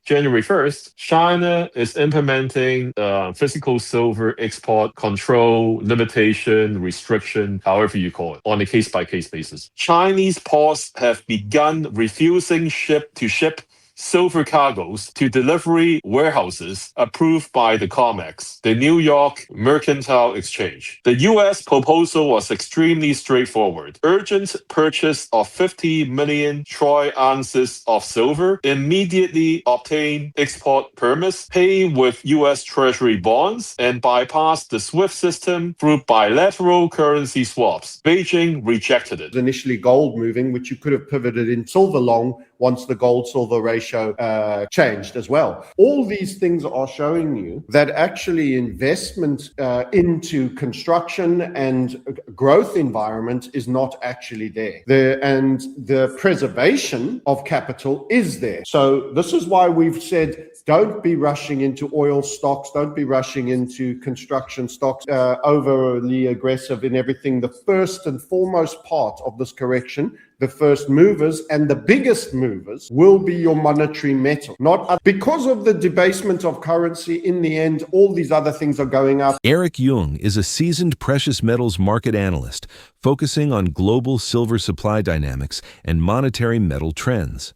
January 1st, China is implementing physical silver export control, limitation, restriction, however you call it, on a case-by-case basis. Chinese ports have begun refusing to ship silver cargoes to delivery warehouses approved by the COMEX, the New York Mercantile Exchange. The U.S. proposal was extremely straightforward. Urgent purchase of 50 million troy ounces of silver, immediately obtain export permits, pay with U.S. Treasury bonds, and bypass the SWIFT system through bilateral currency swaps. Beijing rejected it. Initially gold moving, which you could have pivoted in silver long once the gold-silver ratio changed as well. All these things are showing you that actually investment into construction and growth environment is not actually there. And the preservation of capital is there. So this is why we've said, don't be rushing into oil stocks, don't be rushing into construction stocks, overly aggressive in everything. The first and foremost part of this correction, the first movers and the biggest movers will be your monetary metal. Not because of the debasement of currency, in the end, all these other things are going up. Yeung is a seasoned precious metals market analyst focusing on global silver supply dynamics and monetary metal trends.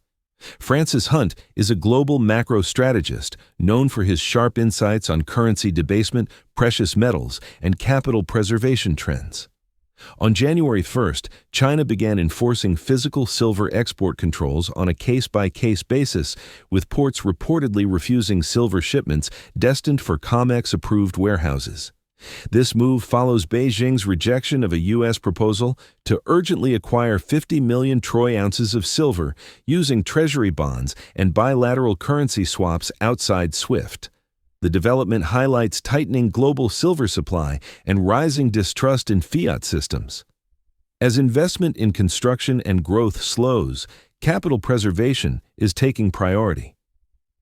Francis Hunt is a global macro strategist known for his sharp insights on currency debasement, precious metals, and capital preservation trends. On January 1st, China began enforcing physical silver export controls on a case-by-case basis, with ports reportedly refusing silver shipments destined for COMEX-approved warehouses. This move follows Beijing's rejection of a U.S. proposal to urgently acquire 50 million troy ounces of silver using Treasury bonds and bilateral currency swaps outside SWIFT. The development highlights tightening global silver supply and rising distrust in fiat systems. As investment in construction and growth slows, capital preservation is taking priority.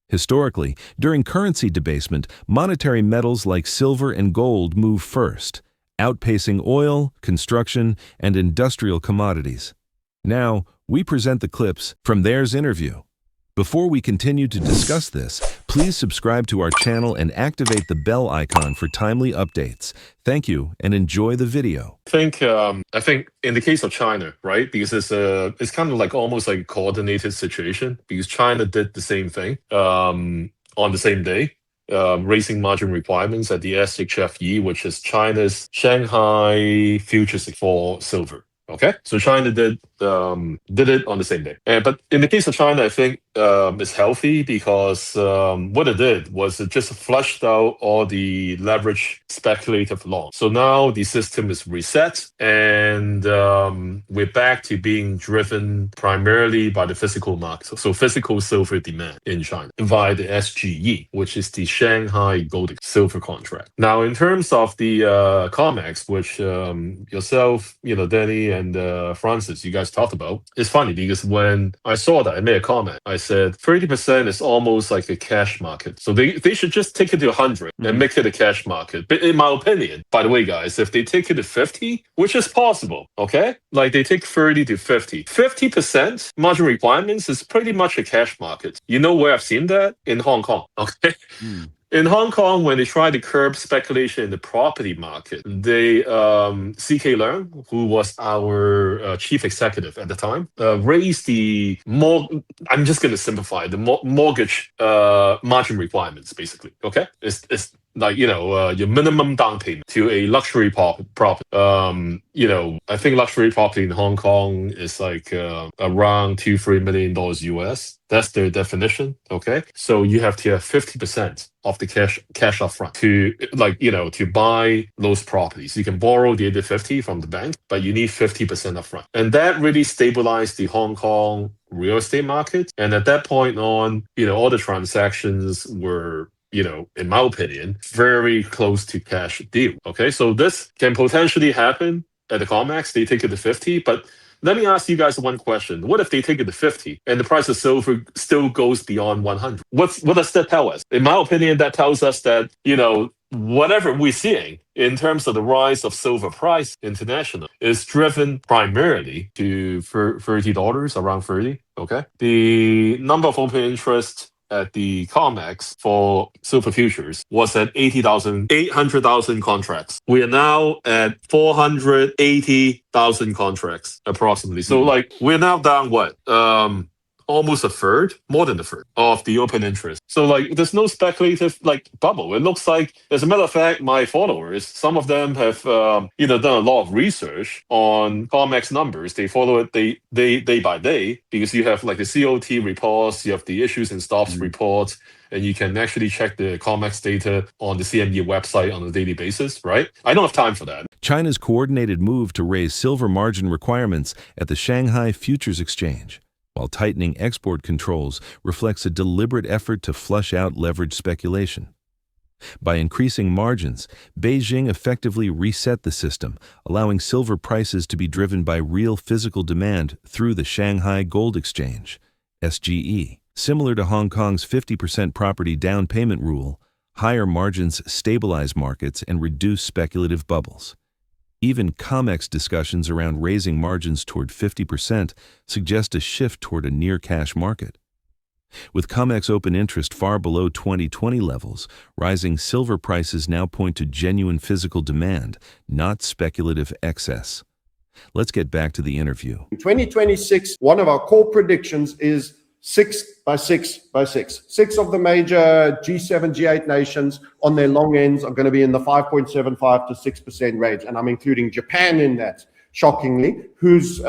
Historically, during currency debasement, monetary metals like silver and gold move first, outpacing oil, construction, and industrial commodities. Now, we present the clips from theirs interview. Before we continue to discuss this, please subscribe to our channel and activate the bell icon for timely updates. Thank you and enjoy the video. I think in the case of China, right, because it's kind of like almost like a coordinated situation, because China did the same thing on the same day, raising margin requirements at the SHFE, which is China's Shanghai Futures for silver. Okay, so China did it on the same day. But in the case of China, I think it's healthy because what it did was it just flushed out all the leverage speculative long. So now the system is reset and we're back to being driven primarily by the physical market. So physical silver demand in China via the SGE, which is the Shanghai Gold silver contract. Now, in terms of the COMEX, which yourself, Danny, and Francis, you guys talked about, it's funny because when I saw that, I made a comment. I said 30% is almost like a cash market. So they should just take it to 100 and make it a cash market. But in my opinion, by the way, guys, if they take it to 50, which is possible, okay? Like they take 30 to 50. 50% margin requirements is pretty much a cash market. You know where I've seen that? In Hong Kong, okay? In Hong Kong, when they try to curb speculation in the property market, they C.K. Leung, who was our chief executive at the time, raised the I'm just going to simplify the mortgage margin requirements, basically. Okay, it's like your minimum down payment to a luxury property. I think luxury property in Hong Kong is like around $2-3 million US. That's their definition. Okay, so you have to have 50% of the cash upfront to buy those properties. You can borrow the other 50 from the bank, but you need 50% upfront, and that really stabilized the Hong Kong real estate market. And at that point on, all the transactions were, in my opinion, very close to cash deal. Okay, so this can potentially happen at the COMEX. They take it to 50, but let me ask you guys one question. What if they take it to 50 and the price of silver still goes beyond 100? What does that tell us? In my opinion, that tells us that, whatever we're seeing in terms of the rise of silver price international is driven primarily to $30, around 30, okay? The number of open interest at the COMEX for silver futures was at 800,000 contracts. We are now at 480,000 contracts approximately. So like we're now down what? Almost a third, more than a third of the open interest. So like there's no speculative like bubble. It looks like, as a matter of fact, my followers, some of them have done a lot of research on COMEX numbers. They follow it day by day, because you have like the COT reports, you have the issues and stops reports, and you can actually check the COMEX data on the CME website on a daily basis, right? I don't have time for that. China's coordinated move to raise silver margin requirements at the Shanghai Futures Exchange, while tightening export controls, reflects a deliberate effort to flush out leveraged speculation. By increasing margins, Beijing effectively reset the system, allowing silver prices to be driven by real physical demand through the Shanghai Gold Exchange, SGE. Similar to Hong Kong's 50% property down payment rule, higher margins stabilize markets and reduce speculative bubbles. Even COMEX discussions around raising margins toward 50% suggest a shift toward a near-cash market. With COMEX open interest far below 2020 levels, rising silver prices now point to genuine physical demand, not speculative excess. Let's get back to the interview. In 2026, one of our core predictions is 6 by 6 by 6. 6 of the major G7, G8 nations on their long ends are going to be in the 5.75 to 6% range. And I'm including Japan in that, shockingly, whose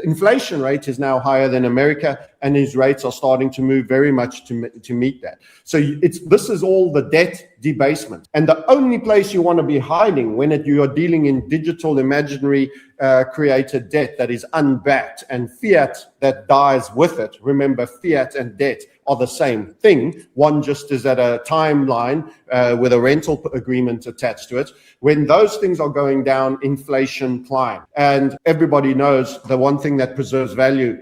inflation rate is now higher than America, and his rates are starting to move very much to meet that. So this is all the debt debasement. And the only place you want to be hiding when you are dealing in digital, imaginary created debt that is unbacked and fiat that dies with it. Remember, fiat and debt are the same thing. One just is at a timeline with a rental agreement attached to it. When those things are going down, inflation climbs. And everybody knows the one thing that preserves value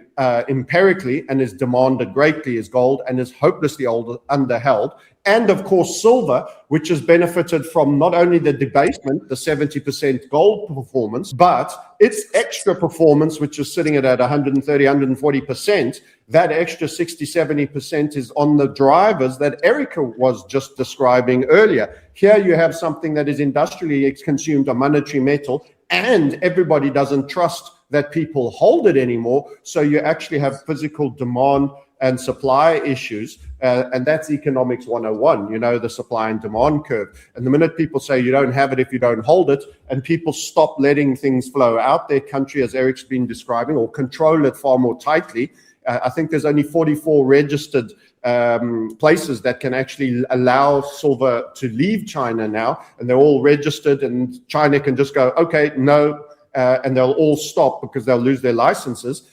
empirically and is demanded greatly is gold, and is hopelessly underheld. And of course, silver, which has benefited from not only the debasement, the 70% gold performance, but its extra performance, which is sitting at 130, 140%. That extra 60, 70% is on the drivers that Erica was just describing earlier. Here you have something that is industrially consumed, a monetary metal, and everybody doesn't trust that people hold it anymore. So you actually have physical demand and supply issues. And that's economics 101, the supply and demand curve. And the minute people say you don't have it if you don't hold it, and people stop letting things flow out their country, as Eric's been describing, or control it far more tightly. I think there's only 44 registered places that can actually allow silver to leave China now, and they're all registered, and China can just go, okay, no, and they'll all stop because they'll lose their licenses.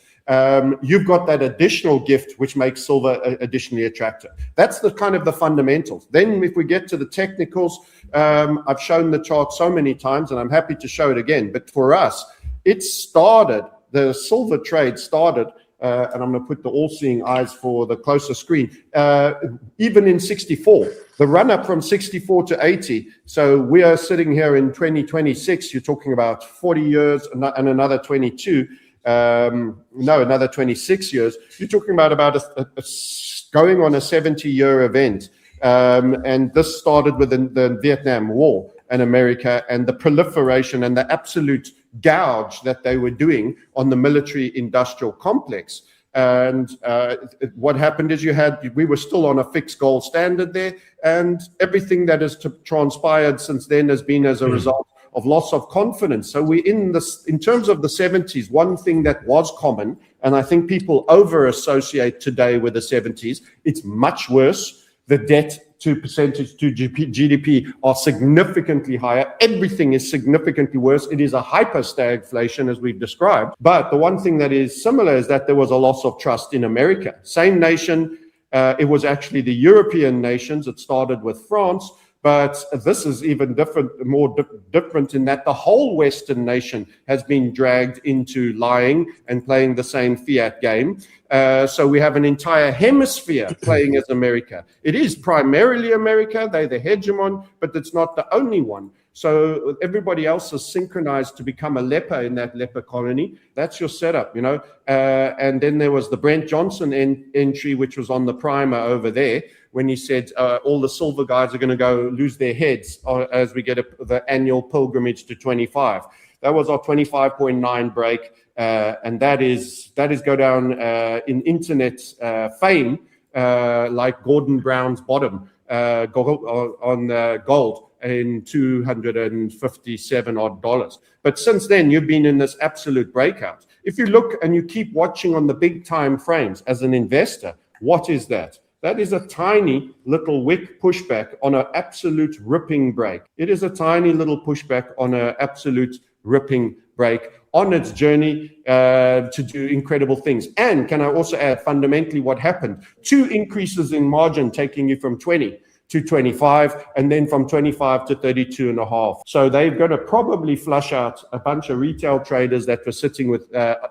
You've got that additional gift, which makes silver additionally attractive. That's the kind of the fundamentals. Then if we get to the technicals, I've shown the chart so many times, and I'm happy to show it again. But for us, the silver trade started, and I'm going to put the all-seeing eyes for the closer screen, even in 64. The run-up from 64 to 80, so we are sitting here in 2026, you're talking about 40 years and another 22, another 26 years. You're talking about going on a 70-year event. And this started with the Vietnam War and America, and the proliferation and the absolute gouge that they were doing on the military-industrial complex. And what happened is we were still on a fixed gold standard there, and everything that has transpired since then has been as a result of loss of confidence. So we're in terms of the 70s, one thing that was common, and I think people over-associate today with the 70s, it's much worse. The debt to percentage to GDP are significantly higher. Everything is significantly worse. It is a hyper-stagflation, as we've described. But the one thing that is similar is that there was a loss of trust in America. Same nation. It was actually the European nations. It started with France. But this is even more different in that the whole Western nation has been dragged into lying and playing the same fiat game. So we have an entire hemisphere playing as America. It is primarily America. They're the hegemon, but it's not the only one. So everybody else is synchronized to become a leper in that leper colony. That's your setup, and then there was the Brent Johnson entry, which was on the primer over there, when he said all the silver guys are going to go lose their heads as we get the annual pilgrimage to 25. That was our 25.9 break, and that is go down in internet fame like Gordon Brown's bottom on gold in $257 odd. But since then, you've been in this absolute breakout. If you look and you keep watching on the big time frames as an investor, what is that? That is a tiny little wick pushback on an absolute ripping break. It is a tiny little pushback on an absolute ripping break on its journey to do incredible things. And can I also add, fundamentally, what happened? 2 increases in margin, taking you from 20 to 25, and then from 25 to 32.5. So they're going to probably flush out a bunch of retail traders that were sitting with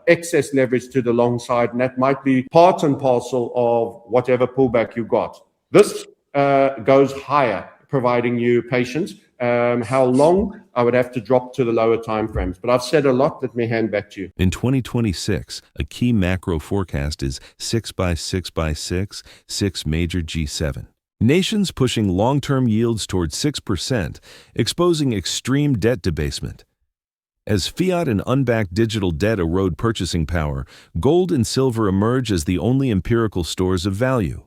excess leverage to the long side, and that might be part and parcel of whatever pullback you got. This goes higher, providing you patience. How long? I would have to drop to the lower time frames. But I've said a lot. Let me hand back to you. In 2026, a key macro forecast is 6 by 6 by 6, 6 major G7. Nations pushing long-term yields towards 6%, exposing extreme debt debasement. As fiat and unbacked digital debt erode purchasing power, gold and silver emerge as the only empirical stores of value.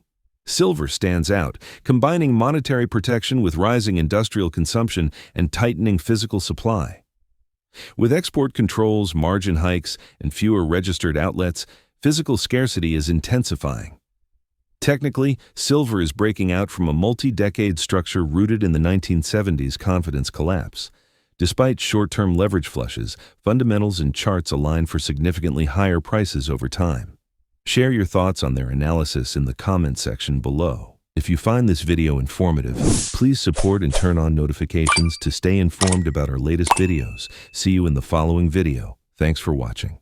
Silver stands out, combining monetary protection with rising industrial consumption and tightening physical supply. With export controls, margin hikes, and fewer registered outlets, physical scarcity is intensifying. Technically, silver is breaking out from a multi-decade structure rooted in the 1970s confidence collapse. Despite short-term leverage flushes, fundamentals and charts align for significantly higher prices over time. Share your thoughts on their analysis in the comment section below. If you find this video informative, please support and turn on notifications to stay informed about our latest videos. See you in the following video. Thanks for watching.